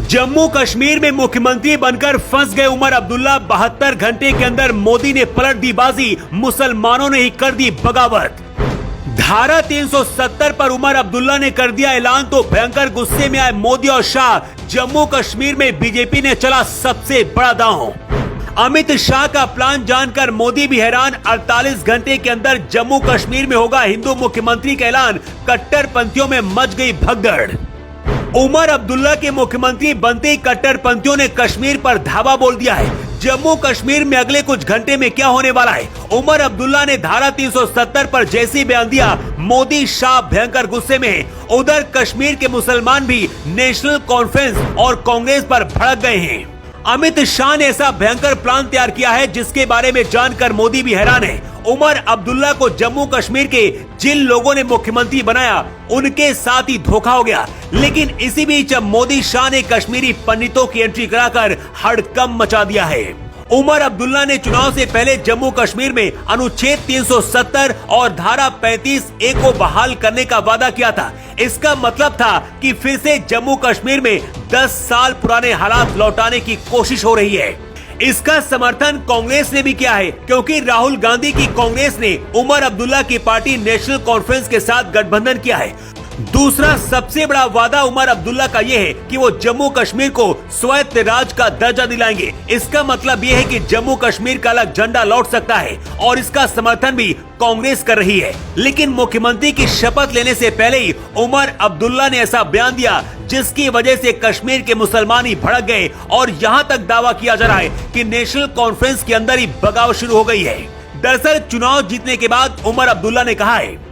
जम्मू कश्मीर में मुख्यमंत्री बनकर फंस गए उमर अब्दुल्ला। 72 घंटे के अंदर मोदी ने पलट दी बाजी, मुसलमानों ने ही कर दी बगावत। धारा 370 पर उमर अब्दुल्ला ने कर दिया ऐलान तो भयंकर गुस्से में आए मोदी और शाह। जम्मू कश्मीर में बीजेपी ने चला सबसे बड़ा दांव। अमित शाह का प्लान जानकर मोदी भी हैरान। 48 घंटे के अंदर जम्मू कश्मीर में होगा हिंदू मुख्यमंत्री का ऐलान। कट्टरपंथियों में मच गई भगदड़। उमर अब्दुल्ला के मुख्यमंत्री बनते ही कट्टरपंथियों ने कश्मीर पर धावा बोल दिया है। जम्मू कश्मीर में अगले कुछ घंटे में क्या होने वाला है? उमर अब्दुल्ला ने धारा 370 पर जैसी बयान दिया, मोदी शाह भयंकर गुस्से में हैं। उधर कश्मीर के मुसलमान भी नेशनल कॉन्फ्रेंस और कांग्रेस पर भड़क गए हैं। अमित शाह ने ऐसा भयंकर प्लान तैयार किया है जिसके बारे में जानकर मोदी भी हैरान है। उमर अब्दुल्ला को जम्मू कश्मीर के जिन लोगों ने मुख्यमंत्री बनाया उनके साथ ही धोखा हो गया। लेकिन इसी बीच अब मोदी शाह ने कश्मीरी पंडितों की एंट्री कराकर हड़कंप मचा दिया है। उमर अब्दुल्ला ने चुनाव से पहले जम्मू कश्मीर में अनुच्छेद 370 और धारा 35A को बहाल करने का वादा किया था। इसका मतलब था कि फिर से जम्मू कश्मीर में 10 साल पुराने हालात लौटाने की कोशिश हो रही है। इसका समर्थन कांग्रेस ने भी किया है, क्योंकि राहुल गांधी की कांग्रेस ने उमर अब्दुल्ला की पार्टी नेशनल कॉन्फ्रेंस के साथ गठबंधन किया है। दूसरा सबसे बड़ा वादा उमर अब्दुल्ला का यह है कि वो जम्मू कश्मीर को स्वायत्त राज्य का दर्जा दिलाएंगे। इसका मतलब यह है कि जम्मू कश्मीर का अलग झंडा लौट सकता है और इसका समर्थन भी कांग्रेस कर रही है। लेकिन मुख्यमंत्री की शपथ लेने से पहले ही उमर अब्दुल्ला ने ऐसा बयान दिया जिसकी वजह से कश्मीर के मुसलमान ही भड़क गए और यहाँ तक दावा किया जा रहा है कि नेशनल कॉन्फ्रेंस के अंदर ही बगावत शुरू हो गई है। दरअसल चुनाव जीतने के बाद उमर अब्दुल्ला ने कहा है,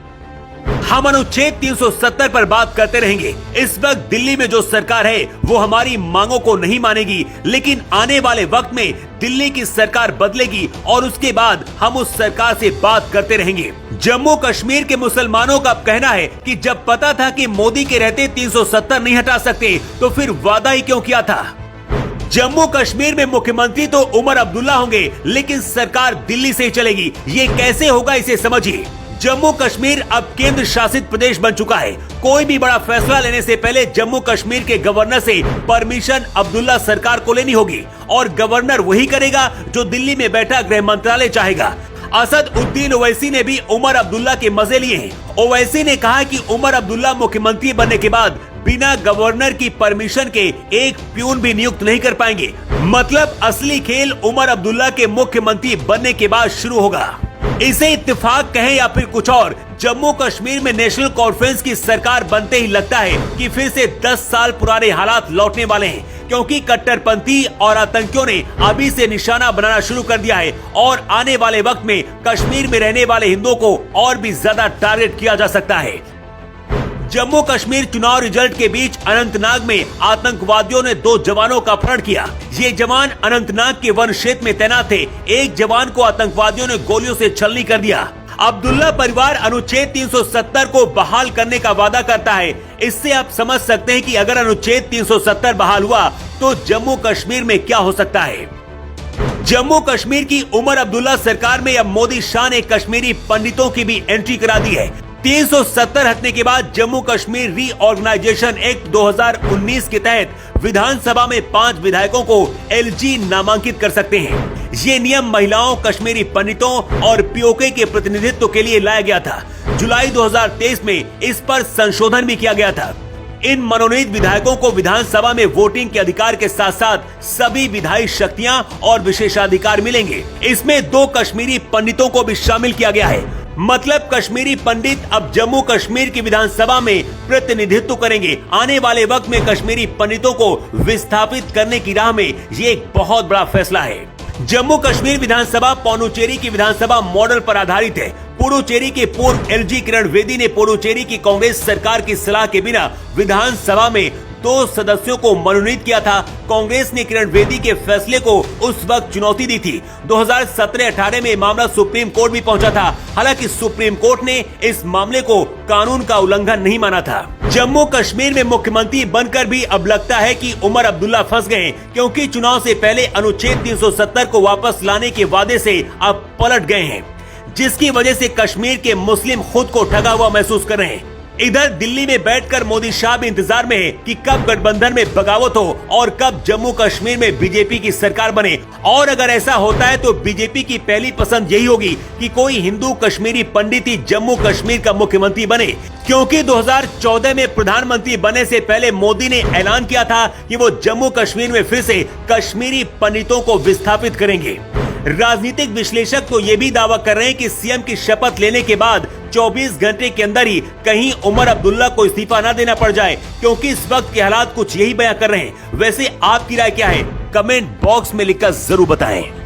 हम अनुच्छेद 370 पर बात करते रहेंगे। इस वक्त दिल्ली में जो सरकार है वो हमारी मांगों को नहीं मानेगी, लेकिन आने वाले वक्त में दिल्ली की सरकार बदलेगी और उसके बाद हम उस सरकार से बात करते रहेंगे। जम्मू कश्मीर के मुसलमानों का कहना है कि जब पता था कि मोदी के रहते 370 नहीं हटा सकते तो फिर वादा ही क्यों किया था। जम्मू कश्मीर में मुख्यमंत्री तो उमर अब्दुल्ला होंगे, लेकिन सरकार दिल्ली से ही चलेगी। ये कैसे होगा इसे समझिए। जम्मू कश्मीर अब केंद्र शासित प्रदेश बन चुका है। कोई भी बड़ा फैसला लेने से पहले जम्मू कश्मीर के गवर्नर से परमिशन अब्दुल्ला सरकार को लेनी होगी और गवर्नर वही करेगा जो दिल्ली में बैठा गृह मंत्रालय चाहेगा। असद उद्दीन ओवैसी ने भी उमर अब्दुल्ला के मजे लिए हैं। ओवैसी ने कहा कि उमर अब्दुल्ला मुख्यमंत्री बनने के बाद बिना गवर्नर की परमिशन के एक प्यून भी नियुक्त नहीं कर पाएंगे। मतलब असली खेल उमर अब्दुल्ला के मुख्यमंत्री बनने के बाद शुरू होगा। इसे इत्तेफाक कहें या फिर कुछ और, जम्मू कश्मीर में नेशनल कॉन्फ्रेंस की सरकार बनते ही लगता है कि फिर से 10 साल पुराने हालात लौटने वाले हैं, क्योंकि कट्टरपंथी और आतंकियों ने अभी से निशाना बनाना शुरू कर दिया है और आने वाले वक्त में कश्मीर में रहने वाले हिंदुओं को और भी ज्यादा टारगेट किया जा सकता है। जम्मू कश्मीर चुनाव रिजल्ट के बीच अनंतनाग में आतंकवादियों ने 2 जवानों का अपहरण किया। ये जवान अनंतनाग के वन क्षेत्र में तैनात थे। एक जवान को आतंकवादियों ने गोलियों से छलनी कर दिया। अब्दुल्ला परिवार अनुच्छेद 370 को बहाल करने का वादा करता है। इससे आप समझ सकते हैं कि अगर अनुच्छेद 370 बहाल हुआ तो जम्मू कश्मीर में क्या हो सकता है। जम्मू कश्मीर की उमर अब्दुल्ला सरकार में अब मोदी शाह ने कश्मीरी पंडितों की भी एंट्री करा दी है। 370 हटने के बाद जम्मू कश्मीर रीऑर्गेनाइजेशन एक्ट 2019 के तहत विधानसभा में 5 विधायकों को एलजी नामांकित कर सकते हैं। ये नियम महिलाओं, कश्मीरी पंडितों और पीओके के प्रतिनिधित्व के लिए लाया गया था। जुलाई 2023 में इस पर संशोधन भी किया गया था। इन मनोनीत विधायकों को विधानसभा में वोटिंग के अधिकार के साथ साथ सभी विधायी शक्तियां और विशेषाधिकार मिलेंगे। इसमें 2 कश्मीरी पंडितों को भी शामिल किया गया है। मतलब कश्मीरी पंडित अब जम्मू कश्मीर की विधानसभा में प्रतिनिधित्व करेंगे। आने वाले वक्त में कश्मीरी पंडितों को विस्थापित करने की राह में ये एक बहुत बड़ा फैसला है। जम्मू कश्मीर विधानसभा पौडुचेरी की विधानसभा मॉडल पर आधारित है। पुडुचेरी के पूर्व एलजी किरण बेदी ने पुडुचेरी की कांग्रेस सरकार की सलाह के बिना विधानसभा में 2 सदस्यों को मनोनीत किया था। कांग्रेस ने किरण बेदी के फैसले को उस वक्त चुनौती दी थी। 2017-18 में मामला सुप्रीम कोर्ट भी पहुंचा था। हालांकि सुप्रीम कोर्ट ने इस मामले को कानून का उल्लंघन नहीं माना था। जम्मू कश्मीर में मुख्यमंत्री बनकर भी अब लगता है कि उमर अब्दुल्ला फंस गए, क्योंकि चुनाव से पहले अनुच्छेद 370 को वापस लाने के वादे से अब पलट गए हैं, जिसकी वजह से कश्मीर के मुस्लिम खुद को ठगा हुआ महसूस कर रहे हैं। इधर दिल्ली में बैठकर मोदी शाह भी इंतजार में है कि कब गठबंधन में बगावत हो और कब जम्मू कश्मीर में बीजेपी की सरकार बने। और अगर ऐसा होता है तो बीजेपी की पहली पसंद यही होगी कि कोई हिंदू कश्मीरी पंडित ही जम्मू कश्मीर का मुख्यमंत्री बने, क्योंकि 2014 में प्रधानमंत्री बनने से पहले मोदी ने ऐलान किया था कि वो जम्मू कश्मीर में फिर से कश्मीरी पंडितों को विस्थापित करेंगे। राजनीतिक विश्लेषक तो ये भी दावा कर रहे हैं कि सीएम की शपथ लेने के बाद 24 घंटे के अंदर ही कहीं उमर अब्दुल्ला को इस्तीफा न देना पड़ जाए, क्योंकि इस वक्त के हालात कुछ यही बयां कर रहे हैं। वैसे आपकी राय क्या है? कमेंट बॉक्स में लिखकर जरूर बताएं।